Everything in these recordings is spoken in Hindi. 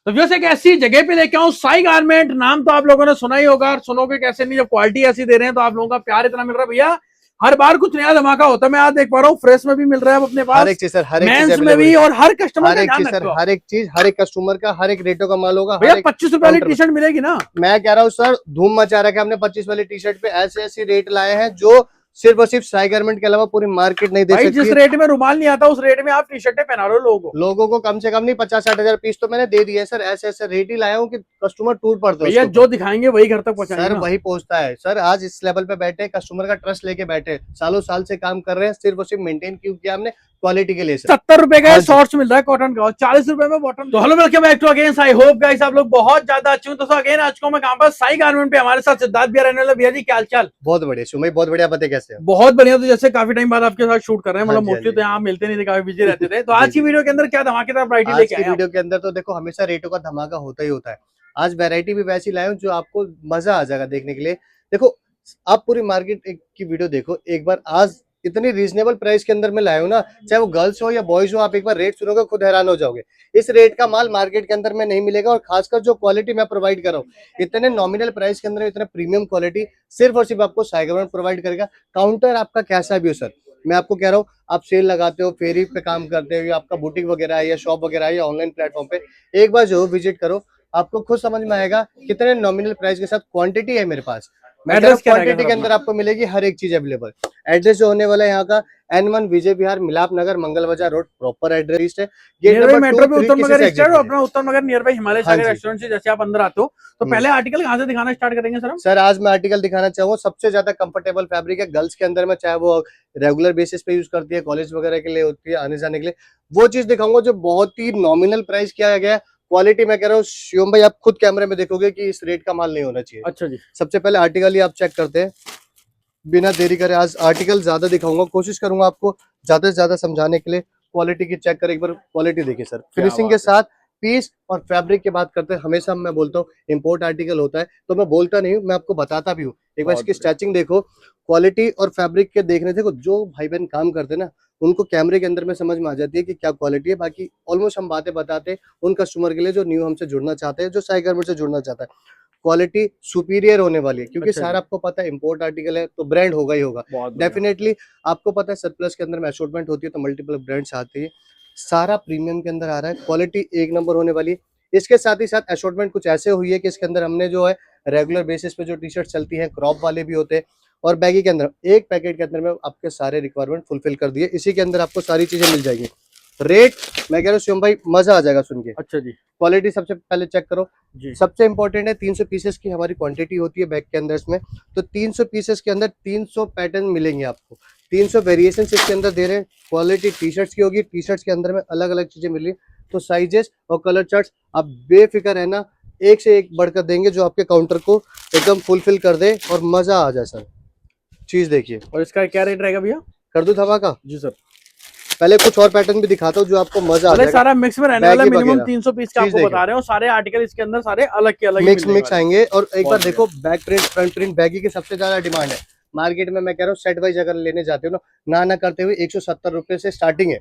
तो व्यूअर्स एक ऐसी जगह पे लेके आऊं, साई गारमेंट, नाम तो आप लोगों ने सुना ही होगा और सुनोगे कैसे नहीं, जब क्वालिटी ऐसी दे रहे हैं तो आप लोगों का प्यार इतना मिल रहा है भैया। हर बार कुछ नया धमाका होता है। मैं आज देख पा रहा हूँ फ्रेश में भी मिल रहा है अपने हर पास, एक चीज सर, हर एक चीज मेंस में अवेलेबल भी, है। और हर कस्टमर हर का एक ध्यान चीज सर, रखो आप। हर एक चीज, हर एक कस्टमर का, हर एक रेटों का माल होगा। भैया 25 रुपए वाली टी शर्ट मिलेगी ना? मैं कह रहा हूँ सर, धूम मचा रखा है हमने 25 वाली टी शर्ट पे। ऐसे ऐसे रेट लाए हैं जो सिर्फ और सिर्फ साई गारमेंट के अलावा पूरी मार्केट नहीं दे भाई सकती जिस है। रेट में रुमाल नहीं आता उस रेट में आप टी शर्टें पहना रहे हो लोगों को। लोगों को कम से कम नहीं 50-60 हजार पीस तो मैंने दे दिए सर। ऐसे ऐसे रेट ही लाया हूँ कि कस्टमर टूट पड़ते हैं भैया उसके जो ऊपर। दिखाएंगे वही घर तक पहुंचाएंगे सर ना। वही पहुंचता है सर। आज इस लेवल पे बैठे, कस्टमर का ट्रस्ट लेके बैठे, सालों साल से काम कर रहे हैं, सिर्फ और सिर्फ मेंटेन क्यों किया हमने? क्वालिटी के लिए सर। 70 रुपए का हाँ जी। शॉर्ट्स मिल रहा है कॉटन का और 40 रुपए में बॉटम। तो hello, welcome back to again. I hope guys आप लोग बहुत ज्यादा अच्छे हो। दोस्तों अगेन आज को मैं कहां पर, साई गारमेंट पे हमारे साथ सिद्धार्थ भैया रहने वाले। भैया जी क्या हाल चाल? बहुत बढ़िया सुमई, बहुत बढ़िया। पता कैसे हो? बहुत बढ़िया। तो जैसे काफी टाइम बाद आपके साथ शूट कर रहे हैं, हाँ मतलब जी, हाँ मोस्टली जी। तो यहाँ मिलते नहीं थे, काफी बिजी रहते थे। तो जी आज की जी। वीडियो के अंदर क्या धमाकेदार वैरायटी आज लेके की आए आप? वीडियो के अंदर तो देखो हमेशा रेटों का धमाका होता ही होता है। आज वैरायटी भी वैसी लाए हूं जो आपको मजा आ जाएगा देखने के लिए। देखो, आप पूरी मार्केट की वीडियो देखो एक बार। आज इतनी रीजनेबल प्राइस के अंदर मैं लाया हूं ना, चाहे वो गर्ल्स हो या बॉयज हो, आप एक बार रेट सुनोगे खुद हैरान हो जाओगे। इस रेट का माल मार्केट के अंदर में नहीं मिलेगा, और खासकर जो क्वालिटी मैं प्रोवाइड कर रहा हूँ इतने नॉमिनल प्राइस के अंदर, इतना प्रीमियम क्वालिटी सिर्फ और सिर्फ आपको साई गारमेंट प्रोवाइड करेगा। काउंटर आपका कैसा भी हो सर, मैं आपको कह रहा हूँ, आप सेल लगाते हो, फेरी पे काम करते हो, या आपका बुटीक वगैरह है या शॉप वगैरह है या ऑनलाइन प्लेटफॉर्म पे, एक बार जो विजिट करो, आपको खुद समझ में आएगा कितने नॉमिनल प्राइस के साथ क्वांटिटी है मेरे पास। मैं कह रहा हूँ एड्रेस क्या रहेगा क्वांटिटी सर के अपना? अंदर आपको मिलेगी हर एक चीज अवेलेबल। एड्रेस जो होने वाला है यहाँ का, N1 विजय विहार, मिलाप Nagar, Mangal Bazaar road, proper address है। Gate near by number metro 2, पे 3 उत्तम किसी नगर से स्टार, एग्जिट और नहीं है। अपना उत्तम नगर नियर बाई हिमालय हाँ सागर जी। रेस्टोरेंट से जैसे आप अंदर आते हो तो पहले आर्टिकल कहाँ से दिखाना स्टार्ट करेंगे सर हम? सर आज मैं आर्टिकल दिखाना चाहूंगा, सबसे ज्यादा कंफर्टेबल फैब्रिक है गर्ल्स के अंदर में, चाहे वो रेगुलर बेसिस पे यूज करती है, कॉलेज वगैरह के लिए होती है, आने जाने के लिए, वो चीज दिखाऊंगा जो बहुत ही नॉमिनल प्राइस किया गया है। क्वालिटी मैं कह रहा हूँ शिवम भाई, आप खुद कैमरे में देखोगे कि इस रेट का माल नहीं होना चाहिए। अच्छा जी। सबसे पहले आर्टिकल ही आप चेक करते हैं, बिना देरी करे। आज आर्टिकल ज्यादा दिखाऊंगा, कोशिश करूंगा आपको ज्यादा से ज्यादा समझाने के लिए। क्वालिटी की चेक करें एक बार, क्वालिटी देखिए सर, क्या फिनिशिंग के बात है। साथ। पीस और फैब्रिक की बात करते हैं, हमेशा मैं बोलता हूँ इम्पोर्ट आर्टिकल होता है तो मैं बोलता नहीं हूँ, मैं आपको बताता भी हूँ। एक बार बहुत इसकी बढ़िया। स्टैचिंग देखो, क्वालिटी और फैब्रिक के देखने देखो, जो भाई बहन काम करते हैं ना, उनको कैमरे के अंदर में समझ में आ जाती है कि क्या क्वालिटी है। बाकी ऑलमोस्ट हम बातें बताते हैं उन कस्टमर के लिए जो न्यू हमसे जुड़ना चाहते हैं, जो साई गारमेंट से जुड़ना चाहता है। क्वालिटी सुपीरियर होने वाली है, क्योंकि अच्छा सारा जी। आपको पता है इम्पोर्ट आर्टिकल है तो ब्रांड होगा ही होगा। बहुत बढ़िया। डेफिनेटली आपको पता है सरप्लस के अंदर में असॉर्टमेंट होती है तो मल्टीपल ब्रांड्स आती है। सारा प्रीमियम के अंदर आ रहा है, क्वालिटी एक नंबर होने वाली है। इसके साथ ही साथ असॉर्टमेंट कुछ ऐसे हुई है कि इसके अंदर हमने जो है रेगुलर बेसिस पे जो टी शर्ट चलती है, क्रॉप वाले भी होते हैं, और बैगी के अंदर एक पैकेट के अंदर में आपके सारे रिक्वायरमेंट फुलफिल कर दिए। इसी के अंदर आपको सारी चीजें मिल जाएगी। रेट मैं कह रहा हूँ शिवम भाई, मजा आ जाएगा सुन के। अच्छा जी। क्वालिटी सबसे पहले चेक करो। जी। सबसे इंपॉर्टेंट है, 300 पीसेस की हमारी क्वांटिटी होती है बैग के अंदर इसमें। तो 300 पीसेस के अंदर 300 पैटर्न मिलेंगे आपको, 300 वेरिएशन इसके अंदर दे रहे हैं। क्वालिटी टी शर्ट्स की होगी, टी शर्ट्स के अंदर में अलग अलग चीजें मिल रही है। तो साइजेस और कलर चार्ट्स आप बेफिक्र है ना, एक से एक बढ़कर देंगे जो आपके काउंटर को एकदम फुलफिल कर दे और मजा आ जाए सर। चीज देखिए, और इसका क्या रेट रहेगा भैया? कर दूं धमाका? जी सर। पहले कुछ और पैटर्न भी दिखाता हूँ जो आपको मजा आ मतलब जाएगा। सारा मिक्स में रहने वाला है, बैगी मिनिमम वगैरह 300 पीस का चीज आपको देखो, बता रहे हो। सारे आर्टिकल इसके अंदर सारे अलग के अलग ही मिक्स मिलने मिक्स वाले हैं। आएंगे। और एक बार बहुत देखो, बढ़िया। Back print front print baggy की सबसे ज्यादा डिमांड है मार्केट में। मैं कह रहा हूँ सेट वाइज अगर लेने जाते हो ना, ना करते हुए 170 रुपए से स्टार्टिंग है।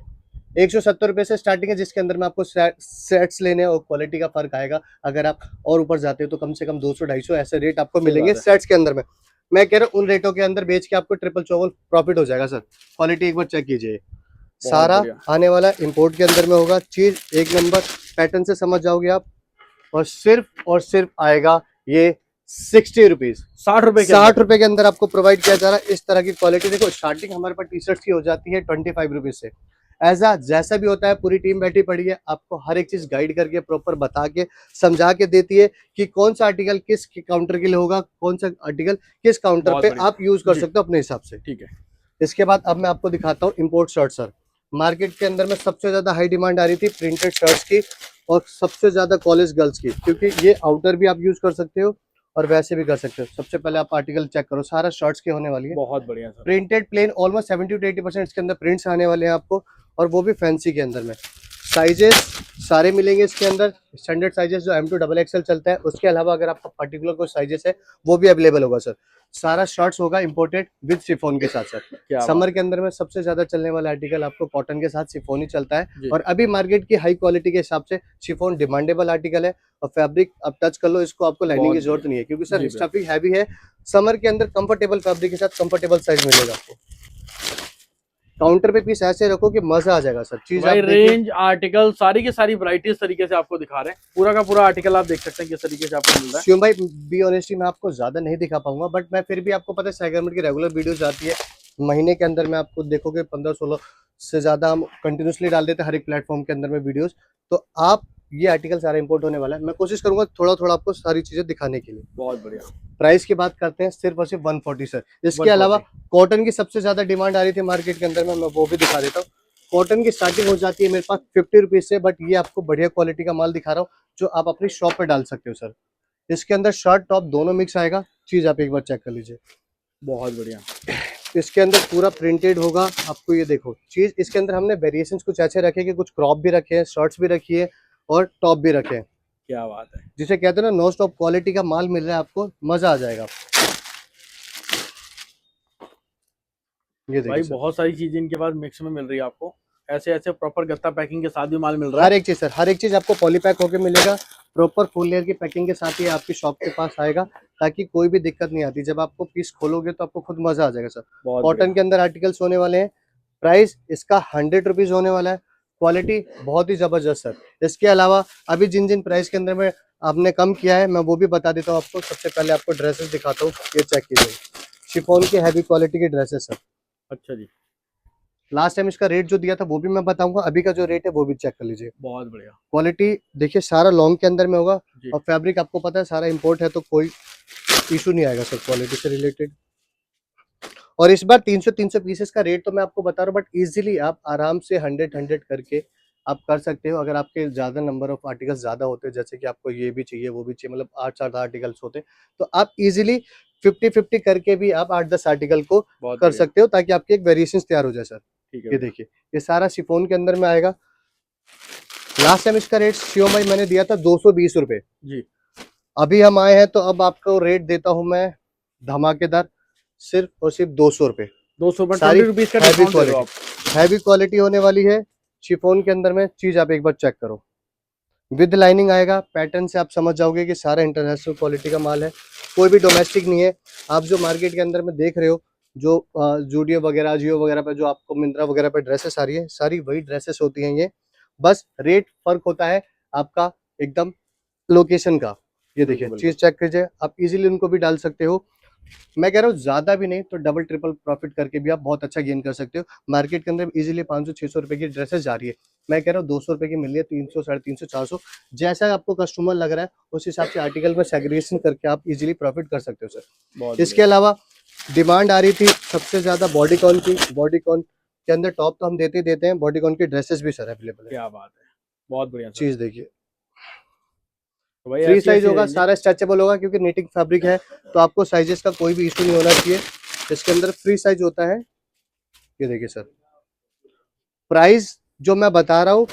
170 रुपए से स्टार्टिंग है, जिसके अंदर में आपको सेट्स लेने और क्वालिटी का फर्क आएगा। अगर आप और ऊपर जाते हो तो कम से कम 200-250 ऐसे रेट आपको सही मिलेंगे बात है। सेट्स के अंदर में। मैं कह रहा हूँ उन रेटों के अंदर बेच के आपको ट्रिपल चोबल प्रॉफिट हो जाएगा सर। क्वालिटी एक बार चेक कीजिए, बहुत सारा बढ़िया। आने वाला इंपोर्ट के अंदर में होगा। चीज एक नंबर, पैटर्न से समझ जाओगे आप। और सिर्फ आएगा ये 60 रुपीज, 60 रुपए के 60 अंदर। रुपए के अंदर आपको प्रोवाइड किया जा रहा है। इस तरह की क्वालिटी देखो, स्टार्टिंग हमारे पास टी शर्ट की हो जाती है 25 रुपीज से। ऐसा जैसा भी होता है, पूरी टीम बैठी पड़ी है, आपको हर एक चीज गाइड करके प्रॉपर बता के समझा के देती है कि कौन सा आर्टिकल किस काउंटर के लिए होगा, कौन सा आर्टिकल किस काउंटर बहुत पे बढ़िया। आप यूज कर जी। सकते हो अपने हिसाब से। ठीक है। इसके बाद अब मैं आपको दिखाता हूँ इम्पोर्ट शर्ट सर। मार्केट के अंदर में सबसे ज्यादा हाई डिमांड आ रही थी प्रिंटेड शर्ट्स की, और सबसे ज्यादा कॉलेज गर्ल्स की, क्योंकि ये आउटर भी आप यूज कर सकते हो और वैसे भी कर सकते हो। सबसे पहले आप आर्टिकल चेक करो, सारा शर्ट्स के होने वाली है। बहुत बढ़िया sir. Printed plain almost 70 to 80% इसके अंदर प्रिंट्स आने वाले हैं आपको, और वो भी फैंसी के अंदर में। साइजेस सारे मिलेंगे इसके अंदर। स्टैंडर्ड साइजेस जो M2 XXL चलता है, उसके अलावा अगर आपका पर्टिकुलर कोई साइजेस है वो भी अवेलेबल होगा सर। सारा शर्ट्स होगा इंपोर्टेड विद शिफॉन के साथ सर। क्या समर के अंदर में सबसे ज्यादा चलने वाला आर्टिकल आपको कॉटन के साथ शिफॉन ही चलता है। जी। और अभी मार्केट की हाई क्वालिटी के हिसाब से शिफॉन डिमांडेबल आर्टिकल है। और फैब्रिक आप टच कर लो, इसको आपको लाइनिंग की बहुत जरूरत नहीं है, क्योंकि जी सर भैया। स्टफिंग हैवी है। समर के अंदर कंफर्टेबल फैब्रिक के साथ कंफर्टेबल साइज मिलेगा आपको। काउंटर पे पीस ऐसे रखो कि मजा आ जाएगा सर। तो चीज भाई आप देखिए, रेंज आर्टिकल सारी की सारी वैरायटी इस तरीके से आपको दिखा रहे हैं। पूरा का पूरा आर्टिकल आप देख सकते हैं किस तरीके से आपको मिल रहा है। शिवम भाई बी ऑनेस्टली मैं आपको ज्यादा नहीं दिखा पाऊंगा, बट मैं फिर भी आपको पता है साई गारमेंट की रेगुलर वीडियोस आती है। महीने के अंदर में आपको देखोगे 15-16 से ज्यादा हम कंटिन्यूसली डाल देते हैं हर एक प्लेटफॉर्म के अंदर में वीडियोस। तो आप ये आर्टिकल सारा इंपोर्ट होने वाला है। मैं कोशिश करूंगा थोड़ा थोड़ा आपको सारी चीजें दिखाने के लिए। बहुत बढ़िया। प्राइस की बात करते हैं, सिर्फ और सिर्फ 140 सर। इसके 140। अलावा कॉटन की सबसे ज्यादा डिमांड आ रही थी मार्केट के अंदर में, मैं वो भी दिखा देता हूँ। कॉटन की स्टार्टिंग हो जाती है मेरे पास 50 रुपीज से, बट ये आपको बढ़िया क्वालिटी का माल दिखा रहा हूँ जो आप अपनी शॉप पे डाल सकते हो सर। इसके अंदर शर्ट टॉप दोनों मिक्स आएगा। चीज आप एक बार चेक कर लीजिए। बहुत बढ़िया। इसके अंदर पूरा प्रिंटेड होगा। आपको ये देखो चीज, इसके अंदर हमने वेरिएशंस कुछ ऐसे रखे कि कुछ क्रॉप भी रखे हैं, शर्ट्स भी रखी है और टॉप भी रखे हैं। क्या बात है। जिसे कहते हैं ना नॉन स्टॉप क्वालिटी का माल मिल रहा है आपको, मजा आ जाएगा। ये देखिए भाई सर, बहुत सारी चीजें इनके पास मिक्स में मिल रही है आपको। ऐसे ऐसे प्रॉपर गत्ता पैकिंग के साथ भी माल मिल रहा हर है। एक चीज सर, हर एक चीज आपको पॉलीपैक होके मिलेगा। प्रॉपर फुल लेयर की पैकिंग के साथ ही आपकी शॉप के पास आएगा, ताकि कोई भी दिक्कत नहीं आती। जब आपको पीस खोलोगे तो आपको खुद मजा आ जाएगा सर। बहुत कॉटन के बढ़िया। अंदर आर्टिकल्स होने वाले हैं। प्राइस इसका 100 रुपीज होने वाला है। क्वालिटी बहुत ही जबरदस्त सर। इसके अलावा अभी जिन जिन प्राइस के अंदर में आपने कम किया है, मैं वो भी बता देता हूँ आपको। सबसे पहले आपको ड्रेसेस दिखाता हूँ, ये चेक कीजिए। शिफॉन की हैवी क्वालिटी की ड्रेसेस सर। अच्छा जी। लास्ट टाइम इसका रेट जो दिया था वो भी मैं बताऊंगा, अभी का जो रेट है वो भी चेक कर लीजिए। बहुत बढ़िया। क्वालिटी देखिए, सारा लॉन्ग के अंदर में होगा। जी। और फैब्रिक आपको पता है सारा इंपोर्ट है, तो कोई इशू नहीं आएगा सर क्वालिटी से रिलेटेड। और इस बार 300 पीसेस का रेट तो मैं आपको बता रहा हूँ, बट इजीली आप आराम से 100 करके आप कर सकते हो। अगर आपके ज्यादा नंबर ऑफ आर्टिकल्स ज्यादा होते हैं, जैसे कि आपको ये भी चाहिए वो भी चाहिए, मतलब 8 आर्टिकल्स होते, तो आप इजीली 50-50 करके भी आप 8-10 आर्टिकल को बहुत कर बढ़िया। सकते हो, ताकि आपकी एक वेरिएशन तैयार हो जाए सर। ठीक है ये भैया। देखिए, ये सारा शिफॉन के अंदर में आएगा। लास्ट टाइम इसका रेट शिवम भाई मैंने दिया था 220 रुपए। जी। अभी हम आए हैं तो अब आपको रेट देता हूं मैं धमाकेदार, सिर्फ और सिर्फ 200 रुपए। 200 में सारी 20 रुपीज का हैवी डिस्काउंट दे दो आप। क्वालिटी, हैवी क्वालिटी होने वाली है शिफॉन के अंदर में। चीज आप एक बार चेक करो, विद लाइनिंग आएगा। पैटर्न से आप समझ जाओगे कि सारा इंटरनेशनल क्वालिटी का माल है, कोई भी डोमेस्टिक नहीं है। आप जो मार्केट के अंदर में देख रहे हो, जो जूडियो वगैरह जियो वगैरह पे जो आपको मिंत्रा वगैरह पे ड्रेसेस आ रही है, सारी वही ड्रेसेस होती हैं ये। बस रेट फर्क होता है आपका एकदम लोकेशन का। ये देखिए बिल्कुल चीज चेक कीजिए, आप इजीली उनको भी डाल सकते हो। मैं कह रहा हूँ ज्यादा भी नहीं तो डबल ट्रिपल प्रॉफिट करके भी आप बहुत अच्छा गेन कर सकते हो। मार्केट के अंदर इजीली 500-600 रुपए की ड्रेसेस जा रही है, मैं कह रहा हूँ 200 रुपए की मिल रही है, 300, 350, 400, जैसा आपको कस्टमर लग रहा है उस हिसाब से आर्टिकल में सेग्रीगेशन करके आप इजीली प्रॉफिट कर सकते हो बहुत सर। इसके बढ़िया। अलावा डिमांड आ रही थी सबसे ज्यादा बॉडीकॉन की। बॉडीकॉन के अंदर टॉप तो हम देते ही देते हैं, बॉडीकॉन की ड्रेसेस भी सर अवेलेबल है। क्या बात है। बहुत बढ़िया सर। चीज देखिए, तो भाई फ्री ऐसी साइज ऐसी होगा, रेंज। सारा स्ट्रेचेबल होगा, क्योंकि नीटिंग फैब्रिक है तो आपको साइजेस का कोई भी इशू नहीं होना चाहिए। इसके अंदर फ्री साइज होता है। ये देखिए सर, प्राइस जो मैं बता रहा हूँ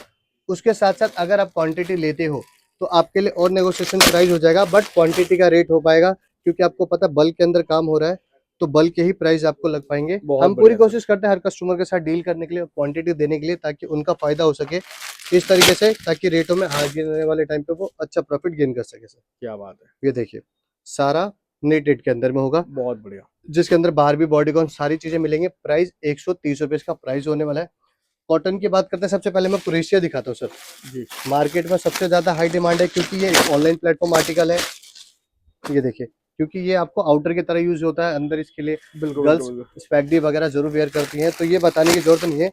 उसके साथ साथ अगर आप क्वांटिटी लेते हो तो आपके लिए और नेगोशिएशन प्राइस हो जाएगा, बट क्वांटिटी का रेट हो पाएगा, क्योंकि आपको पता है बल्क के अंदर काम हो रहा है, तो बल्क के ही प्राइस आपको लग पाएंगे। बहुत हम पूरी बढ़िया सर। कोशिश करते हैं हर कस्टमर के साथ डील करने के लिए, क्वांटिटी देने के लिए, ताकि उनका फायदा हो सके इस तरीके से, ताकि रेटों में आगे आने वाले टाइम पे वो अच्छा प्रॉफिट गेन कर सके सर। क्या बात है। ये देखिए, सारा नेटेड के अंदर में होगा, बहुत बढ़िया। जिसके अंदर बाहर भी बॉडीकॉन सारी चीजें मिलेंगे। प्राइस 130 रुपए इसका प्राइस होने वाला है। कॉटन की बात करते हैं, सबसे पहले मैं कुरेशिया दिखाता हूँ सर। जी। मार्केट में सबसे ज्यादा हाई डिमांड है, क्योंकि ये ऑनलाइन प्लेटफॉर्म आर्टिकल है। ये देखिए, क्योंकि ये आपको आउटर की तरह यूज होता है, अंदर इसके लिए बिल्कुल गर्ल्स बिल्कुल बिल्कुल। स्पैगडी वगैरह जरूर वेयर करती हैं, तो ये बताने की जरूरत नहीं है,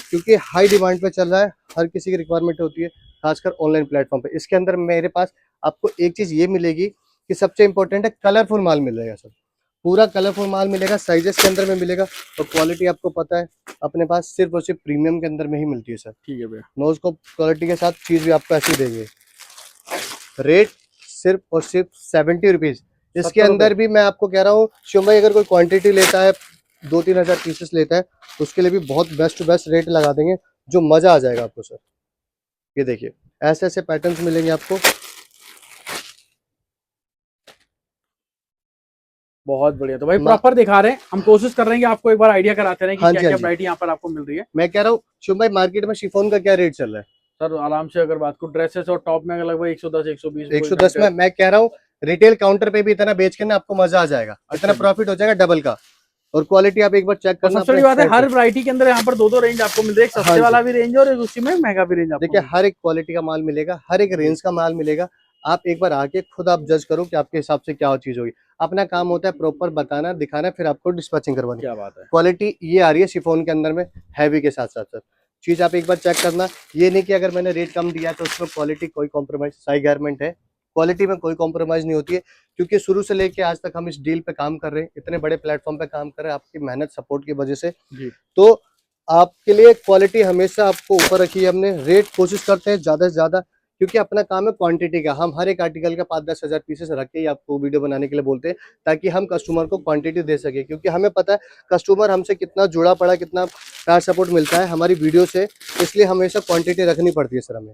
क्योंकि हाई डिमांड पे चल रहा है, हर किसी की रिक्वायरमेंट होती है, खासकर ऑनलाइन प्लेटफॉर्म पे। इसके अंदर मेरे पास आपको एक चीज ये मिलेगी कि सबसे इंपॉर्टेंट है, कलरफुल माल मिलेगा सर। पूरा कलरफुल माल मिलेगा, साइजेस के अंदर में मिलेगा, और क्वालिटी आपको पता है अपने पास सिर्फ और सिर्फ प्रीमियम के अंदर में ही मिलती है सर। ठीक है भैया। नोज को क्वालिटी के साथ चीज भी आपको ऐसी देंगे। रेट सिर्फ और सिर्फ 70 रुपीज। इसके 70 अंदर रुपए। भी मैं आपको कह रहा हूँ शिवम भाई, अगर कोई क्वांटिटी लेता है 2-3 हजार पीसेस लेता है, तो उसके लिए भी बहुत बेस्ट टू बेस्ट रेट लगा देंगे, जो मजा आ जाएगा आपको सर। ये देखिए ऐसे ऐसे पैटर्न्स मिलेंगे आपको। बहुत बढ़िया। तो भाई मा- प्रॉपर दिखा रहे हैं, हम कोशिश कर रहे हैं कि आपको एक बार आइडिया कराते रहे कि हाँ क्या जी, हाँ क्या जी। वैरायटी यहाँ पर आपको मिल रही है। मैं कह रहा हूँ शुभ भाई, मार्केट में शिफॉन का क्या रेट चल रहा है? सर आराम से अगर बात को ड्रेसेस और टॉप में लगभग 110 120 कोई 110 में। मैं कह रहा हूँ रिटेल काउंटर पे भी इतना बेच के ना आपको मजा आ जाएगा, अच्छा इतना जी। प्रॉफिट हो जाएगा डबल का। और क्वालिटी आप एक बार चेक और करना सबसे अपने बड़ी बात है, साइड से। हर वैरायटी के अंदर यहाँ पर दो दो रेंज आपको मिल रही है, एक हाँ सस्ते जी, वाला भी रेंज है और एक उसी में महंगा भी रेंज आपको देखिए मिल हर एक क्वालिटी का माल मिलेगा, हर एक रेंज का माल मिलेगा। आप एक बार आके खुद आप जज करो कि आपके हिसाब से क्या चीज होगी। अपना काम होता है प्रॉपर बताना, दिखाना, फिर आपको डिस्पैचिंग करवानी। क्या बात है। क्वालिटी ये आ रही है शिफॉन के अंदर में, हैवी के साथ साथ सर। चीज आप एक बार चेक करना, ये नहीं कि अगर मैंने रेट कम दिया तो उसमें क्वालिटी कोई कॉम्प्रोमाइज। साई गारमेंट है, क्वालिटी में कोई कॉम्प्रोमाइज नहीं होती है, क्योंकि शुरू से लेके आज तक हम इस डील पे काम कर रहे हैं, इतने बड़े प्लेटफॉर्म पे काम कर रहे हैं आपकी मेहनत सपोर्ट की वजह से। जी। तो आपके लिए क्वालिटी हमेशा आपको ऊपर रखी है हमने। रेट कोशिश करते हैं ज्यादा से ज्यादा, क्योंकि अपना काम है क्वांटिटी का। हम हर एक आर्टिकल का 5-10 हजार पीसेस रख के ही आपको वीडियो बनाने के लिए बोलते हैं, ताकि हम कस्टमर को क्वांटिटी दे सके, क्योंकि हमें पता है कस्टमर हमसे कितना जुड़ा पड़ा, कितना प्यार सपोर्ट मिलता है हमारी वीडियो से। इसलिए हमेशा क्वांटिटी रखनी पड़ती है सर हमें।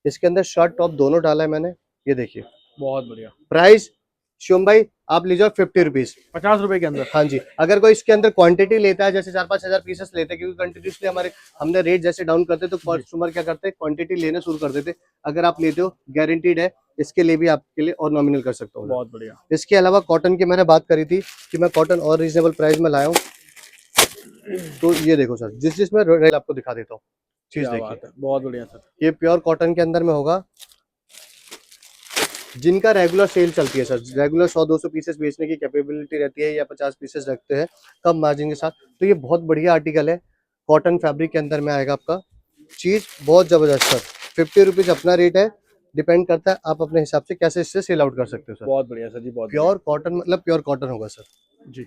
इसके अंदर शर्ट टॉप दोनों डाला है मैंने, ये देखिए। बहुत बढ़िया। प्राइस शिवम भाई आप लीजिए 50 रुपीज, 50 रुपए के अंदर। हाँ जी। अगर कोई इसके अंदर क्वांटिटी लेता है, जैसे 4-5 हजार पीसेस लेते हैं, क्योंकि कंटिन्यूसली हमारे हमने रेट जैसे डाउन करते तो कस्टमर क्या करते हैं, क्वांटिटी लेने शुरू कर देते। अगर आप लेते हो गारंटीड है, इसके लिए भी आपके लिए और नॉमिनल कर सकता हूँ। बहुत बढ़िया। इसके अलावा कॉटन की मैंने बात करी थी कि मैं कॉटन और रीजनेबल प्राइस में लाया हूँ, तो ये देखो सर, जिसमें रेट आपको दिखा देता हूँ। चीज क्या देखिए, बात है, बहुत बढ़िया सर। ये प्योर कॉटन के अंदर में होगा, जिनका रेगुलर सेल चलती है सर। रेगुलर 100-200 पीसेस बेचने की कैपेबिलिटी रहती है, या 50 पीसेस रखते हैं कम मार्जिन के साथ। तो ये बहुत बढ़िया आर्टिकल है, कॉटन फैब्रिक के अंदर में आएगा आपका। चीज बहुत जबरदस्त सर। 50 रुपीज अपना रेट है, डिपेंड करता है आप अपने हिसाब से कैसे इससे सेल आउट कर सकते हो सर। बहुत बढ़िया सर जी, बहुत प्योर कॉटन मतलब प्योर कॉटन होगा सर जी।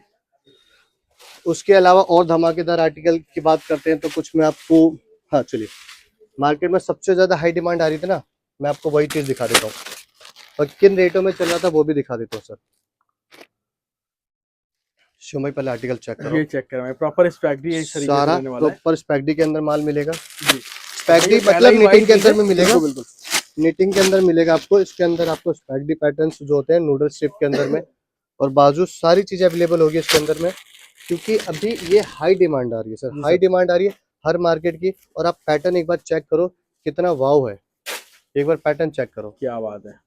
उसके अलावा और धमाकेदार आर्टिकल की बात करते हैं तो कुछ मैं आपको, हाँ चलिए, मार्केट में सबसे ज्यादा हाई डिमांड आ रही थी ना, मैं आपको वही चीज दिखा देता हूँ, और किन रेटों में चल रहा था वो भी दिखा देता हूँ सर। शिवमय पहले आर्टिकल चेक करो, ये चेक करें, प्रॉपर स्पैगडी इस तरीके से सारा रहने वाला है प्रॉपर स्पैगडी के अंदर माल मिलेगा। जी। स्पैगडी ये पहला मतलब ही निटिंग white के piece अंदर है, में मिलेगा, बिल्कुल बिल्कुल। निटिंग के अंदर मिलेगा आपको। इसके अंदर आपको स्पैगडी पैटर्न्स जो होते हैं नूडल स्ट्रिप के अंदर में, और बाजू सारी चीजें अवेलेबल होगी इसके अंदर में, क्योंकि अभी ये हाई डिमांड आ रही है सर, जी हाई सर। डिमांड आ रही है हर मार्केट की। और आप पैटर्न एक बार चेक करो कितना वाव है, एक बार पैटर्न चेक करो। क्या बात है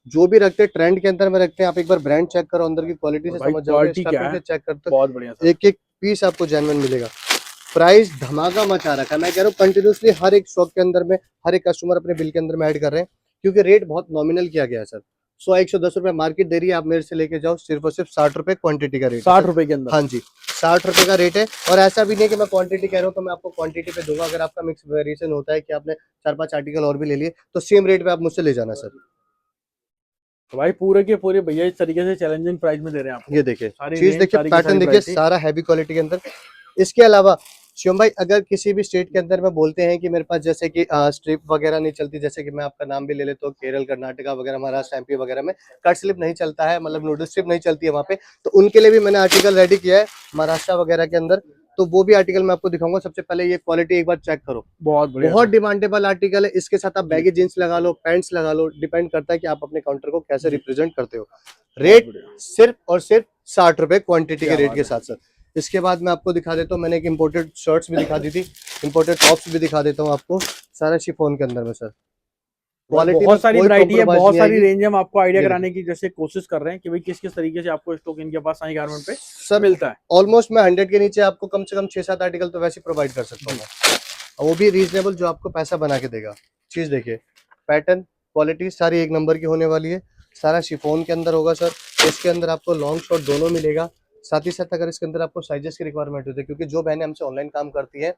जो भी रखते हैं ट्रेंड के अंदर में रखते हैं, आप एक बार ब्रांड चेक करो, अंदर की क्वालिटी और से भाई समझ जाओगे। क्वालिटी क्या स्टफिंग है, से चेक करते बहुत बढ़िया हो, सर। एक एक पीस आपको जेन्युइन मिलेगा। प्राइस धमाका मचा रखा है, मैं कह रहा हूँ कंटिन्यूसली हर एक शॉप के अंदर में हर एक कस्टमर अपने बिल के अंदर में ऐड कर रहे हैं, क्योंकि रेट बहुत नॉमिनल किया गया है सर। 100-110 रुपए मार्केट दे रही है, आप मेरे से लेके जाओ, सिर्फ और सिर्फ 60 रुपए क्वांटिटी का रेट है 60 सर। रुपए के अंदर। हाँ जी, 60 रुपए का रेट है। और ऐसा भी नहीं कि मैं क्वांटिटी कह रहा हूँ तो मैं आपको क्वांटिटी पे दूंगा। अगर आपका मिक्स वेरिएशन होता है कि आपने 4-5 आर्टिकल और भी ले लिए, तो सेम रेट पे आप मुझसे ले जाना सर। तो भाई पूरे के पूरे भैया इस तरीके से चैलेंजिंग प्राइस में दे रहे हैं आपको। ये देखिए सारी चीज, रेंज, देखिए सारी की पैटर्न, सारी देखिए वैरायटी। सारा हैवी क्वालिटी के अंदर। इसके अलावा शिवम भाई, अगर किसी भी स्टेट के अंदर में बोलते हैं कि मेरे पास जैसे कि स्ट्रिप वगैरह नहीं चलती, जैसे कि मैं आपका नाम भी ले लेता हूँ, केरल, कर्नाटका वगैरह, महाराष्ट्र, एमपी वगैरह में कट स्लिप नहीं चलता है, मतलब नूडल स्ट्रिप नहीं चलती है वहाँ पे, तो उनके लिए भी मैंने आर्टिकल रेडी किया है महाराष्ट्र वगैरह के अंदर। तो वो भी आर्टिकल मैं आपको दिखाऊंगा। सबसे पहले ये क्वालिटी एक बार चेक करो, बहुत बढ़िया बहुत सर। डिमांडेबल आर्टिकल है। इसके साथ आप जी। बैगी जींस लगा लो, पैंट्स लगा लो, डिपेंड करता है कि आप अपने काउंटर को कैसे जी। रिप्रेजेंट करते हो। बहुत रेट बढ़िया। सिर्फ और सिर्फ 60 रुपए क्वांटिटी के क्या रेट बात के है। साथ सर। इसके बाद मैं आपको दिखा देता हूँ, मैंने एक इम्पोर्टेड शर्ट्स भी दिखा दी थी, इम्पोर्टेड टॉप्स भी दिखा देता हूँ आपको, सारा शिफॉन के अंदर में सर। भाई क्वालिटी में बहुत सारी कोई वैरायटी है, कॉम्प्रोमाइज बहुत नहीं सारी आएगी। रेंज है। हम आपको आइडिया ये देखिए कराने की जैसे कोशिश कर रहे हैं कि भाई किस किस तरीके से आपको स्टॉक इनके पास साई गारमेंट पे सर मिलता है। ऑलमोस्ट मैं 100 के नीचे आपको कम से कम 6-7 आर्टिकल तो वैसे प्रोवाइड कर सकता हूँ मैं, और वो भी रीजनेबल, जो आपको पैसा बना के देगा। चीज देखिए, पैटर्न क्वालिटी सारी एक नंबर की होने वाली है। सारा शिफॉन के अंदर होगा सर। इसके अंदर आपको लॉन्ग शॉर्ट दोनों मिलेगा। साथ ही साथ अगर इसके अंदर आपको साइजेस की रिक्वायरमेंट होती है, क्योंकि जो बहनें हमसे ऑनलाइन काम करती है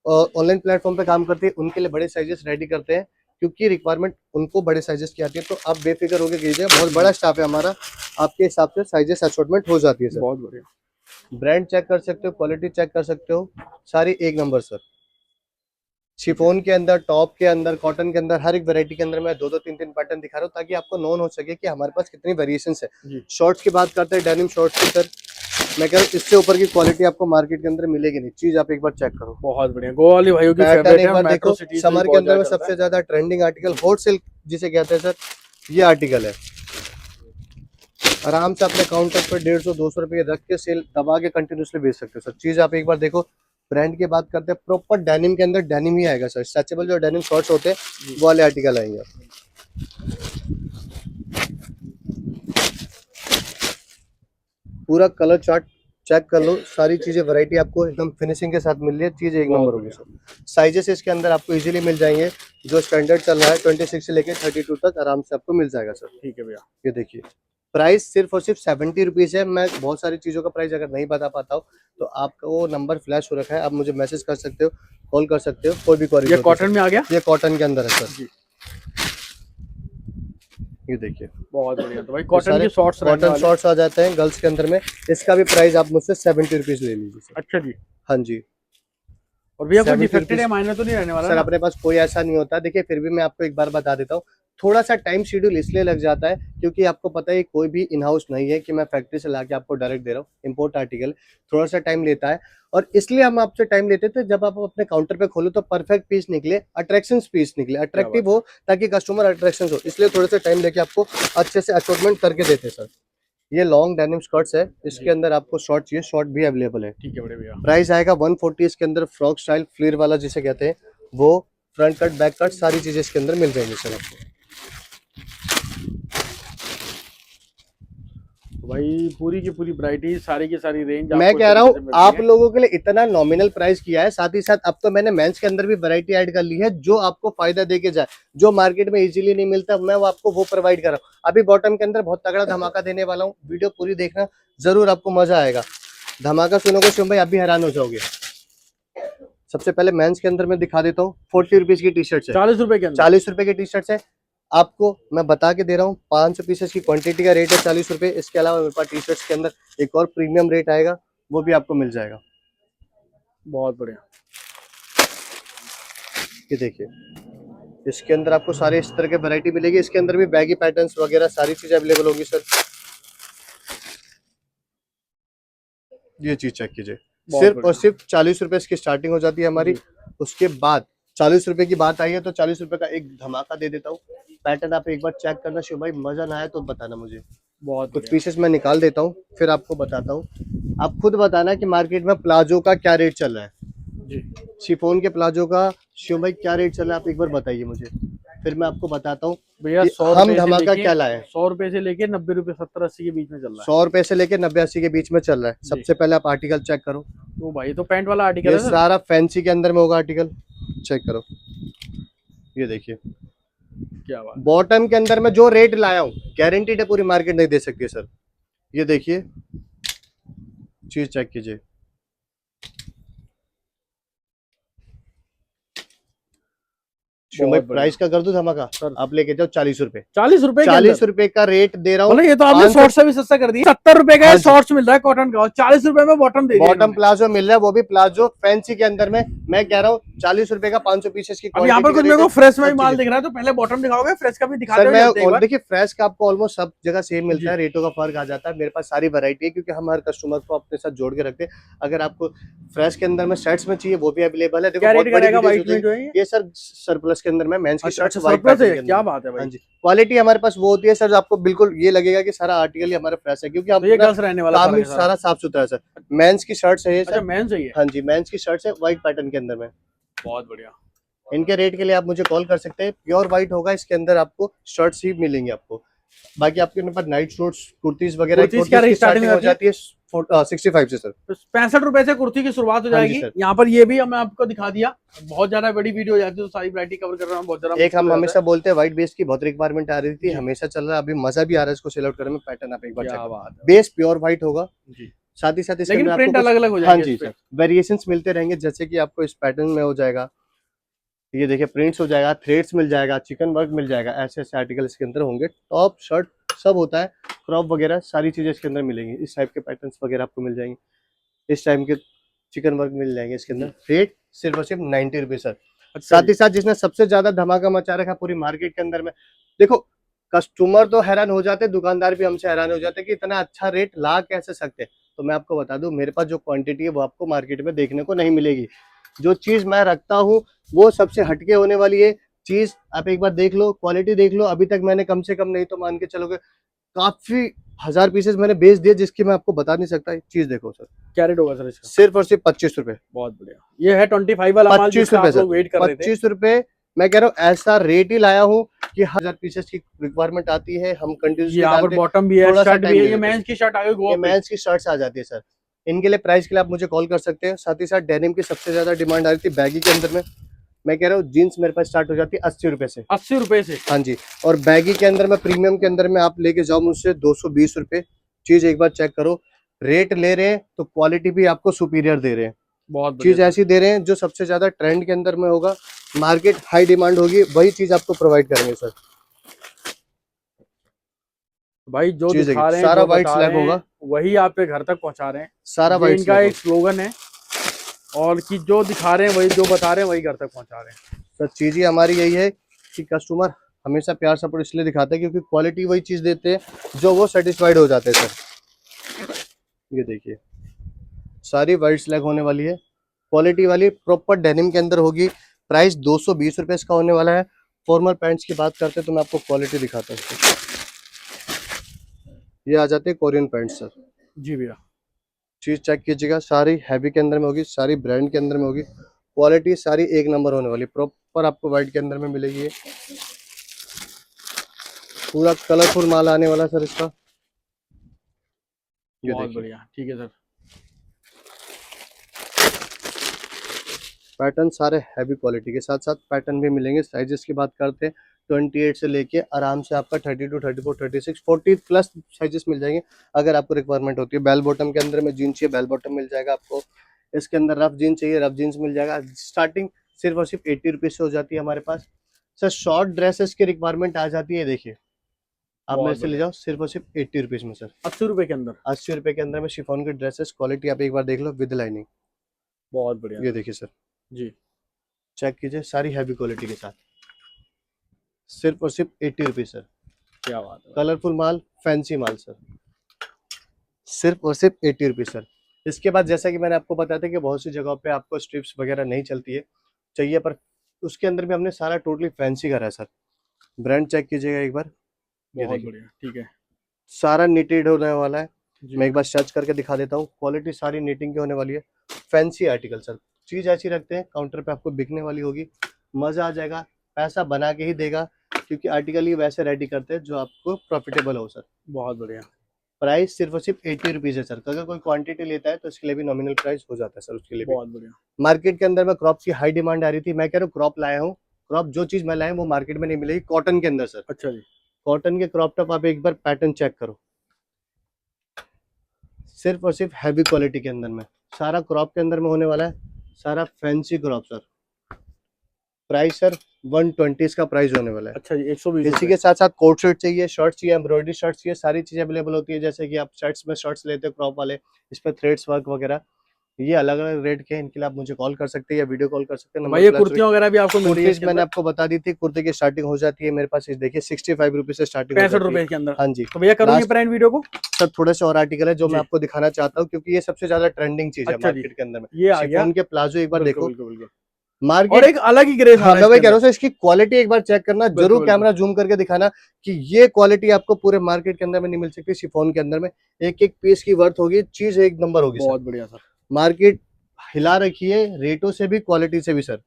और ऑनलाइन प्लेटफॉर्म पे काम करती है, उनके लिए बड़े साइजेस रेडी करते हैं, क्योंकि रिक्वायरमेंट उनको बड़े साइजेस की आती है। तो आप बेफिक्र होकर कीजिए, बहुत बड़ा स्टाफ है हमारा, आपके हिसाब से साइजेस असॉर्टमेंट हो जाती है सर। बहुत बढ़िया। ब्रांड चेक कर सकते हो, क्वालिटी चेक कर सकते हो, सारी एक नंबर सर। ठीक है। शिफॉन के अंदर, टॉप के अंदर, कॉटन के अंदर, हर एक वैरायटी के अंदर मैं 2-2 3-3 पैटर्न दिखा रहा हूँ, ताकि आपको नोन हो सके कि हमारे पास कितनी वेरिएशंस है। जी। शॉर्ट्स की बात करते हैं, डेनिम शॉर्ट्स की सर। मैं कह रहा हूँ इससे ऊपर की क्वालिटी आपको मार्केट के अंदर मिलेगी नहीं। चीज आप एक बार चेक करो, बहुत बढ़िया, गोवा वाली भाइयों की पैटर्न फेवरेट एक है, बार मेट्रो देखो। सिटीज में समर के बहुत अंदर में ज्यादा चलता सबसे ज्यादा ट्रेंडिंग आर्टिकल हॉट सिल्क जिसे कहते हैं सर, ये आर्टिकल है। आराम से अपने काउंटर पर 150-200 रुपए रख के सेल दबा के कंटिन्यूसली बेच सकते हो सर। चीज आप एक बार देखो। ब्रांड की बात करते हैं, प्रॉपर डेनिम के अंदर डेनिम ही आएगा सर। स्ट्रेचेबल जो डेनिम शॉर्ट्स होते हैं वो वाले आर्टिकल आएंगे। पूरा कलर चार्ट चेक कर लो, सारी चीजें वैरायटी आपको एकदम फिनिशिंग के साथ मिल रही है। चीज एक नंबर होगी सर। साइजेस इसके अंदर आपको इजीली मिल जाएंगे। जो स्टैंडर्ड चल रहा है 26 से लेकर 32 तक आराम से आपको मिल जाएगा सर। ठीक है भैया। ये देखिए, प्राइस सिर्फ और सिर्फ 70 रुपीज है। मैं बहुत सारी चीजों का प्राइस अगर नहीं बता पाता हूँ तो आपका वो नंबर फ्लैश हो रखा है, आप मुझे मैसेज कर सकते हो, कॉल कर सकते हो, कोई भी क्वेरी। ये कॉटन में आ गया, ये कॉटन के अंदर है सर जी। ये देखिए, बहुत बढ़िया। तो भाई कॉटन की शॉर्ट्स, कॉटन शॉर्ट्स आ जाते हैं गर्ल्स के अंदर में। इसका भी प्राइस आप मुझसे 70 रुपीज ले लीजिए सर। अच्छा जी। हाँ जी। और भैया कोई 70 डिफेक्टेड रुपीज या माइनर तो नहीं रहने वाला सर ना? अपने पास कोई ऐसा नहीं होता। देखिए फिर भी मैं आपको एक बार बता देता हूँ, थोड़ा सा टाइम शेड्यूल इसलिए लग जाता है क्योंकि आपको पता है कोई भी इन हाउस नहीं है कि मैं फैक्ट्री से लाके आपको डायरेक्ट दे रहा हूँ। इंपोर्ट आर्टिकल थोड़ा सा टाइम लेता है, और इसलिए हम आपसे टाइम लेते थे जब आप अपने काउंटर पे खोलो तो परफेक्ट पीस निकले, अट्रैक्शन पीस निकले, अट्रैक्टिव हो, ताकि कस्टमर अट्रैक्शन हो। इसलिए थोड़ा सा टाइम लेके आपको अच्छे से असॉर्टमेंट करके देते सर। ये लॉन्ग डेनिम स्कर्ट्स है, इसके अंदर आपको शॉर्ट चाहिए, शॉर्ट भी अवेलेबल है। ठीक है बड़े भैया। प्राइस आएगा 140। इसके अंदर फ्रॉक स्टाइल फ्लेयर वाला जिसे कहते हैं वो, फ्रंट कट बैक कट सारी चीजें इसके अंदर मिल जाएंगी सर आपको। तो भाई पूरी की पूरी वैरायटी, सारी की सारी रेंज मैं कह रहा हूँ आप लोगों के लिए इतना नॉमिनल प्राइस किया है, साथ ही साथ अब तो मैंने मेंस के अंदर भी वैरायटी ऐड कर ली है जो आपको फायदा देके जाए। जो मार्केट में इजीली नहीं मिलता मैं वो आपको वो प्रोवाइड कर रहा हूँ। अभी बॉटम के अंदर बहुत तगड़ा धमाका देने वाला हूँ, वीडियो पूरी देखना, जरूर आपको मजा आएगा। धमाका सुनोगे शिवम भाई, आप भी हैरान हो जाओगे। सबसे पहले मेंस के अंदर मैं दिखा देता हूँ। 40 रुपीज की टी शर्ट है, 40 रुपए के अंदर, 40 रुपए की टी शर्ट है। आपको मैं बता के दे रहा हूँ, 500 पीसेस की क्वांटिटी का रेट है 40 रुपए। इसके अलावा मेरे पास टी शर्ट्स के अंदर एक और प्रीमियम रेट आएगा, वो भी आपको मिल जाएगा। बहुत बढ़िया। ये देखिए, इसके अंदर आपको सारे इस तरह के वैरायटी मिलेगी। इसके अंदर भी बैगी पैटर्न्स वगैरह सारी चीजें अवेलेबल होगी सर। ये चीज चेक कीजिए, सिर्फ और सिर्फ 40 रुपए इसकी स्टार्टिंग हो जाती है हमारी। उसके बाद 40 रुपए की बात आई है तो 40 रुपए का एक धमाका दे देता हूँ। पैटर्न आप एक बार चेक करना शिव भाई, मजा ना आया तो बताना मुझे। बहुत कुछ पीसेस मैं निकाल देता हूँ फिर आपको बताता हूँ। आप खुद बताना कि मार्केट में प्लाजो का क्या रेट चल रहा है जी। शिफॉन के प्लाजो का शिव भाई क्या रेट चल रहा है, आप एक बार बताइए मुझे, फिर मैं आपको बताता हूँ भैया। 100 हम धमाका क्या लाए। 100 रुपए से लेके 90 रुपए 70-80 के बीच में चल रहा है। 100 रुपए से लेके 90-80 के बीच में चल रहा है। सबसे पहले आप आर्टिकल चेक करो। तो भाई तो पैंट वाला आर्टिकल ये है सर? सारा फैंसी के अंदर में होगा आर्टिकल, चेक करो। ये देखिए, क्या बात। बॉटम के अंदर में जो रेट लाया हूँ गारंटीड है पूरी मार्केट नहीं दे सकती है सर। ये देखिए, चीज चेक कीजिए। प्राइस का कर दो धमाका सर, आप लेके जाओ 40 रुपए। 40 रुपए, 40 रुपए का रेट दे रहा हूँ। ये तो आपने शॉर्ट से भी सस्ता कर दिया। 70 रुपए का शॉर्ट्स मिल रहा है कॉटन का, और 40 रुपए में बॉटम दे दिया। बॉटम प्लाजो मिल रहा है, वो भी प्लाजो फैंसी के अंदर में। मैं कह रहा हूँ 40 रुपए का 500 पीसेस की। अब यहाँ पर कुछ मेरे को फ्रेश में माल दिख रहा है, तो पहले बॉटम दिखाओगे, फ्रेश का भी दिखा सर। देखिए फ्रेश का आपको ऑलमोस्ट सब जगह सेम मिलता है, रेटों का फर्क आ जाता है। मेरे पास सारी वैरायटी है क्योंकि हम हर कस्टमर को अपने साथ जोड़ के रखते हैं। अगर आपको फ्रेश के अंदर में शर्ट्स में चाहिए वो भी अवेलेबल है। देखो ये सर सरप्लस के अंदर में मेंस की शर्ट्स क्या बात है भाई। क्वालिटी हमारे पास वो होती है सर, आपको बिल्कुल ये लगेगा कि सारा आर्टिकल ही हमारे फ्रेश है क्योंकि हम काम ही सारा साफ सुथरा है सर। मेंस की शर्ट्स है ये सर। मेंस है ये? हाँ जी, मेंस की शर्ट्स है व्हाइट पैटर्न के अंदर में। बहुत बढ़िया। इनके रेट के लिए आप मुझे कॉल कर सकते हैं। प्योर व्हाइट होगा, इसके अंदर आपको शर्ट्स ही मिलेंगे आपको। बाकी आपके पास नाइट शूट्स, कुर्तीज वगैरह की स्टार्टिंग हो जाती है 65 से सर। 65 रुपए से कुर्ती की शुरुआत हो जाएगी। यहाँ पर ये भी हमें आपको दिखा दिया। बहुत ज्यादा बड़ी वीडियो हो जाती है तो सारी वैरायटी कवर कर रहा हूँ बहुत ज्यादा। एक हम हमेशा बोलते हैं व्हाइट बेस की बहुत रिक्वायरमेंट आ रही थी, हमेशा चल रहा है, अभी मजा भी आ रहा है इसको सेल आउट करने में। पैटर्न आप एक बार चेक, बेस प्योर व्हाइट होगा, साथ ही साथ इसमें प्रिंट अलग अलग हो जाएंगे। हाँ जी सर, वेरिएशंस मिलते रहेंगे, जैसे कि आपको इस पैटर्न में हो जाएगा, ये देखिए प्रिंट्स हो जाएगा, थ्रेड्स मिल जाएगा, चिकन वर्क मिल जाएगा, ऐसे ऐसे आर्टिकल इसके अंदर होंगे। टॉप शर्ट सब होता है, क्रॉप वगैरह सारी चीजें इसके अंदर मिलेंगी। इस टाइप के पैटर्न्स वगैरह आपको मिल जाएंगे, इस टाइप के चिकन वर्क मिल जाएंगे इसके अंदर। रेट सिर्फ और सिर्फ 90 रुपए सर। साथ ही साथ जिसने सबसे ज्यादा धमाका मचा रखा पूरी मार्केट के अंदर में, देखो कस्टमर तो हैरान हो जाते, दुकानदार भी हमसे हैरान हो जाते कि इतना अच्छा रेट ला कैसे सकते। तो मैं आपको बता दूं, मेरे पास जो क्वांटिटी है वो आपको मार्केट में देखने को नहीं मिलेगी। जो चीज मैं रखता हूँ वो सबसे हटके होने वाली है चीज। आप एक बार देख लो, क्वालिटी देख लो। अभी तक मैंने कम से कम नहीं तो मान के चलोगे काफी 1000 पीसेस मैंने बेच दिए, जिसकी मैं आपको बता नहीं सकता। चीज देखो सर, क्या रेट होगा सर इसका? सिर्फ और सिर्फ 25 रुपए। बहुत बढ़िया। ये है 25 वाला माल 25 जिसका रुपए आप सर, लोग वेट कर रहे थे। 25 रुपए। मैं कह रहा हूँ ऐसा रेट ही लाया हूँ कि 1000 पीसेस की रिक्वायरमेंट आती है, हम ये कंटिन्यूसली यहाँ पर डालते हैं। बॉटम भी है, थोड़ा सा शर्ट भी टाइम है, ले ये लेते हैं। मेंस की शर्ट आ गई ये गोवा पे। मेंस की शर्ट्स आ जाती है सर। इनके लिए प्राइस के लिए आप मुझे कॉल कर सकते हैं। साथ ही साथ डेनिम की सबसे ज्यादा डिमांड आ रही थी बैगी के अंदर में। मैं कह रहा हूँ जीन्स मेरे पास स्टार्ट हो जाती है 80 रुपए से। 80 रुपए से? हाँ जी। और बैगी के अंदर में प्रीमियम के अंदर में आप लेके जाओ मुझसे 220 रुपए। चीज एक बार चेक करो, रेट ले रहे हैं तो क्वालिटी भी आपको सुपीरियर दे रहे हैं। बहुत बढ़िया चीज सर। ऐसी दे रहे हैं जो सबसे ज्यादा ट्रेंड के अंदर में होगा, मार्केट हाई डिमांड होगी, वही चीज आपको प्रोवाइड करेंगे सर। भाई जो चीज दिखा देखिए, रहे हैं, सारा जो व्हाइट बता स्लैब रहे हैं, होगा, वही आपके घर तक पहुंचा रहे हैं। सारा ये व्हाइट इनका स्लैब एक स्लोगन है, और कि जो दिखा रहे हैं वही, जो बता रहे हैं वही घर तक पहुंचा रहे हैं। सर। चीज ही हमारी यही है कि कस्टमर हमेशा प्यार सपोर्ट इसलिए दिखाते हैं क्योंकि क्वालिटी वही चीज देते हैं जो वो सेटिस्फाइड हो जाते हैं सर। ये देखिए, सारी व्हाइट स्लैग होने वाली है, क्वालिटी वाली प्रॉपर डेनिम के अंदर होगी। प्राइस 220 रुपए इसका होने वाला है। फॉर्मल पैंट्स की बात करते हैं तो मैं आपको क्वालिटी दिखाता हूँ। ये आ जाते हैं कोरियन पैंट्स सर। जी भैया। चीज चेक कीजिएगा, सारी हैवी के अंदर में होगी, सारी ब्रांड के अंदर में होगी। क्वालिटी सारी एक नंबर होने वाली, प्रॉपर आपको व्हाइट के अंदर में मिलेगी। ये पूरा कलरफुल माल आने वाला सर इसका। ये बहुत देखिए, बढ़िया, ठीक है सर। पैटर्न सारे हैवी क्वालिटी के साथ साथ पैटर्न भी मिलेंगे। साइजेस की बात करते हैं 28 से लेके आराम से आपका 32, 34, 36, 40 प्लस साइजेस मिल जाएंगे अगर आपको रिक्वायरमेंट होती है। बेल बॉटम के अंदर में जीन्स चाहिए, बेल बॉटम मिल जाएगा आपको। इसके अंदर रफ जीन्स चाहिए, रफ जीन्स मिल जाएगा। स्टार्टिंग सिर्फ और सिर्फ 80 रुपीज से हो जाती है हमारे पास सर। शॉर्ट ड्रेसेस की रिक्वायरमेंट आ जाती है, देखिए आप मेरे से ले जाओ सिर्फ और सिर्फ 80 रुपीज में सर। 80 रुपए के अंदर? 80 रुपए के अंदर में शिफॉन की ड्रेसेस, क्वालिटी आप एक बार देख लो विद लाइनिंग। बहुत बढ़िया। ये देखिए सर, जी। चेक कीजिए, सारी हैवी क्वालिटी के साथ सिर्फ और सिर्फ 80 रुपीज सर। क्या बात है। कलरफुल माल, फैंसी माल सर, सिर्फ और सिर्फ 80 रुपीज सर। इसके बाद जैसा कि मैंने आपको बताया था कि बहुत सी जगहों पे आपको स्ट्रिप्स वगैरह नहीं चलती है, चाहिए, पर उसके अंदर भी हमने सारा टोटली फैंसी करा है सर। ब्रांड चेक कीजिएगा एक बार। ये बहुत देखिए, बढ़िया, ठीक है सारा निटेड होने वाला है। जी। मैं एक बार सर्च करके दिखा देता हूँ, क्वालिटी सारी नीटिंग की होने वाली है। फैंसी आर्टिकल सर, चीज ऐसी रखते हैं काउंटर पे आपको बिकने वाली होगी, मजा आ जाएगा, पैसा बना के ही देगा, क्योंकि आर्टिकल ही वैसे रेडी करते हैं जो आपको प्रॉफिटेबल हो सर। बहुत बढ़िया। प्राइस सिर्फ और सिर्फ 80 रुपीज है सर। अगर कोई क्वांटिटी लेता है तो इसके लिए भी नॉमिनल प्राइस हो जाता है सर, उसके लिए भी। बहुत बढ़िया। मार्केट के अंदर में क्रॉप की हाई डिमांड आ रही थी, मैं कह रहा हूँ क्रॉप लाया हूँ। क्रॉप जो चीज मैं लाया हूँ वो मार्केट में नहीं मिलेगी कॉटन के अंदर सर। अच्छा जी। कॉटन के क्रॉप टॉप आप एक बार पैटर्न चेक करो, सिर्फ और सिर्फ हैवी क्वालिटी के अंदर में, सारा क्रॉप के अंदर में होने वाला है, सारा fancy crop sir. Price sir 120 इसका प्राइस होने वाला है। अच्छा जी, 120 इसी के साथ साथ कोट शर्ट चाहिए, शर्ट चाहिए, एम्ब्रॉयडरी शर्ट चाहिए, सारी चीजें अवेलेबल होती है। जैसे कि आप शर्ट्स में शर्ट्स लेते हो क्रॉप वाले, इस पर थ्रेड्स वर्क वगैरह, ये अलग अलग रेट के हैं। इनके लिए आप मुझे कॉल कर सकते हैं या वीडियो कॉल कर सकते हैं। तो भाई ये कुर्तियां वगैरह भी आपको मिल रही है कुर्तीज इसके मैंने अंदर? आपको बता दी थी, कुर्ते की स्टार्टिंग हो जाती है मेरे पास, इस देखिए 65 रुपीज से स्टार्टिंग हो 65 जाती है। रुपए के अंदर? हाँ जी। तो भैया करूँ ये लास्ट प्राइम वीडियो को? सर थोड़े से और आर्टिकल है जो जी। मैं आपको दिखाना चाहता हूँ, क्योंकि ये सबसे ज्यादा ट्रेंडिंग चीज है अच्छा जी। मार्केट के अंदर में। ये आ गया शिफॉन के प्लाजो एक बार बिल्कुल देखो बिल्कुल बिल्कुल। और मार्केट। एक अलग ही ग्रेस आ हाँ रहा है मैं वही इसके कह रहा अंदर। हूँ सर, इसकी क्वालिटी एक बार चेक करना, बिल्कुल जरूर बिल्कुल। कैमरा जूम करके दिखाना कि ये क्वालिटी आपको पूरे मार्केट के अंदर में नहीं मिल सकती। शिफॉन के अंदर में एक एक पीस की वर्थ होगी, चीज एक नंबर होगी सर। बहुत बढ़िया सर। मार्केट हिला रखी है रेटों से भी, क्वालिटी से भी सर।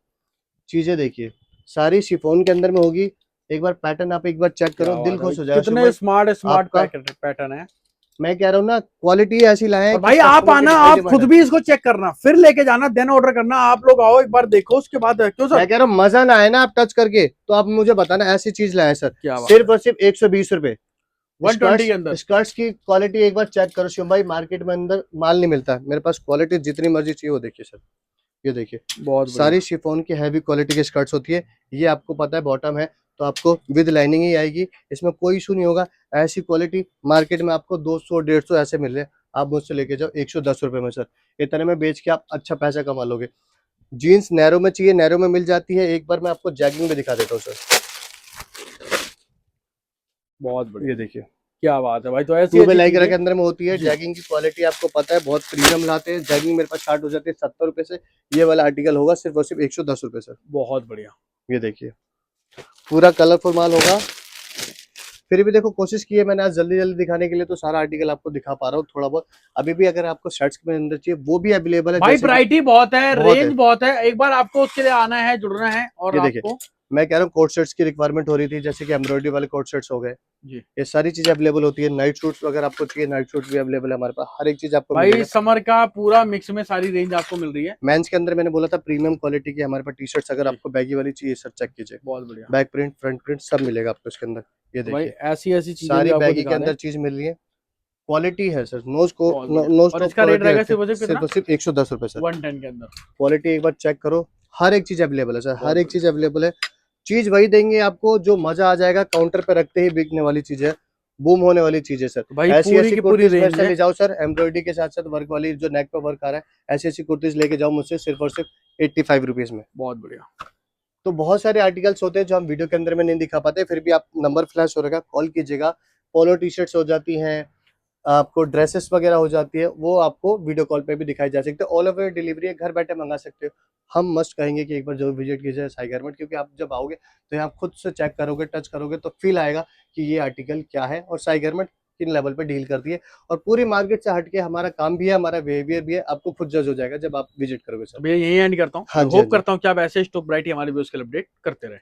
चीजें देखिए, सारी शिफॉन के अंदर में होगी। एक बार पैटर्न आप एक बार चेक क्या करो, दिल बात है, खुश हो जाएगा। कितने स्मार्ट स्मार्ट आपका पैटर्न है। मैं कह रहा हूँ ना, क्वालिटी ऐसी लाए हैं और कि भाई आप कस्टमर की आना, हाई आप डिमांड खुद है। भी इसको चेक करना, फिर लेके जाना, देन ऑर्डर करना। आप लोग आओ एक बार देखो, उसके बाद क्यों सर? मैं कह रहा हूँ मजा ना आए ना आप टच करके, तो आप मुझे बताना ऐसी चीज लाए सर। क्या बात सिर्फ है। और सिर्फ 120 रुपए। 120 के अंदर? स्कर्ट्स की क्वालिटी एक बार चेक करो शिवम भाई, मार्केट में अंदर माल नहीं मिलता, मेरे पास क्वालिटी जितनी मर्जी चाहिए वो देखिए सर। ये देखिए, बहुत बढ़िया। सारी शिफॉन की हैवी क्वालिटी की स्कर्ट्स होती है। ये आपको पता है बॉटम है तो आपको विद लाइनिंग ही आएगी, इसमें कोई इशू नहीं होगा। ऐसी क्वालिटी मार्केट में आपको 200, 150 ऐसे मिल रहे हैं, आप मुझसे लेके जाओ 110 रुपए में सर। इतने में बेच के आप अच्छा पैसा कमा लोगे। जीन्स नैरो में चाहिए, नैरो में मिल जाती है। एक बार मैं आपको जैगिंग में दिखा देता हूँ सर। बहुत बढ़िया। ये देखिए, क्या बात है भाई, तो ऐसी 2 ऐसी के चीजें। अंदर में होती है। जी। जैगिंग की क्वालिटी आपको पता है, बहुत प्रीमियम लाते हैं। जैगिंग मेरे पास स्टार्ट हो जाती है 70 रुपए से। ये वाला आर्टिकल होगा सिर्फ और सिर्फ 110 रुपए सर। बहुत बढ़िया। ये देखिए, पूरा कलरफुल माल होगा। फिर भी देखो, कोशिश की है मैंने आज जल्दी जल्दी दिखाने के लिए, तो सारा आर्टिकल आपको दिखा पा रहा हूँ थोड़ा बहुत। अभी भी अगर आपको शर्ट्स के अंदर चाहिए वो भी अवेलेबल है, भाई जैसे कि वैरायटी बहुत है, बहुत है। रेंज बहुत है, एक बार आपको उसके लिए आना है, जुड़ना है और ये देखिए, आपको। मैं कह रहा हूँ कोट शर्ट्स की रिक्वायरमेंट हो रही थी, जैसे कि एम्ब्रॉयडरी वाले कोट शर्ट्स हो गए, जी। ये सारी चीजें अवेलेबल होती है। नाइट सूट्स अगर आपको चाहिए, नाइट सूट भी अवेलेबल है हमारे पास, हर एक चीज आपको भाई मिलेगा। समर का पूरा मिक्स में सारी रेंज आपको मिल रही है। मेंस के अंदर मैंने बोला था प्रीमियम क्वालिटी की हमारे पास टी शर्ट्स, अगर जी। आपको बैगी वाली चाहिए सर चेक कीजिए, बहुत बढ़िया। बैक प्रिंट फ्रंट प्रिंट सब मिलेगा आपको इसके अंदर। ये तो भाई देखिए, ऐसी ऐसी चीजें भी सारी आपको बैगी के दिखा रहे अंदर हैं। चीज मिल रही है, क्वालिटी है सर। नो स्को बहुत बढ़िया। नो और स्टॉप इसका रेट क्वालिटी रहेगा रखते हैं, सिर्फ और सिर्फ सिर्फ कितना? और सिर्फ 110 रुपए सर। 110 के अंदर। क्वालिटी एक बार चेक करो, हर एक चीज अवेलेबल है सर, बहुत हर एक बढ़िया। चीज अवेलेबल है। चीज वही देंगे आपको जो मजा आ जाएगा, काउंटर पे रखते ही बिकने वाली चीज है, बूम होने वाली चीज है सर। तो भाई ऐसी पूरी ऐसी की पूरी कुर्तीज मेरे रेंज से है। ले जाओ सर, एम्ब्रॉयडरी के साथ साथ वर्क वाली, जो नेक पे वर्क आ रहा है, ऐसी ऐसी कुर्तीज लेके जाओ मुझसे सिर्फ और सिर्फ 85 रुपीज में। बहुत बढ़िया। तो बहुत सारे आर्टिकल्स होते हैं जो हम वीडियो के अंदर में नहीं दिखा पाते, फिर भी आप नंबर फ्लैश हो रहेगा, कॉल कीजिएगा। पोलो टी शर्ट्स हो जाती हैं, आपको ड्रेसेस वगैरह हो जाती है, वो आपको वीडियो कॉल पे भी दिखाई जा सकते हैं। ऑल ओवर डिलीवरी है, घर बैठे मंगा सकते हो। हम मस्ट कहेंगे कि एक बार जरूर विजिट कीजिए साई गारमेंट, क्योंकि आप जब आओगे तो यहाँ खुद से चेक करोगे, टच करोगे, तो फील आएगा कि ये आर्टिकल क्या है और साई गारमेंट किन लेवल पे डील करती है। और पूरी मार्केट से हटके हमारा काम भी है, हमारा बिहेवियर भी है, आपको खुद जज हो जाएगा जब आप विजिट करोगे सर। भैया यही एंड करता हूँ, हाँ मैं जी, हाँ होप जी। करता हूँ कि आप ऐसे स्टॉक वैरायटी हमारे व्यूअर्स के लिए अपडेट करते रहे।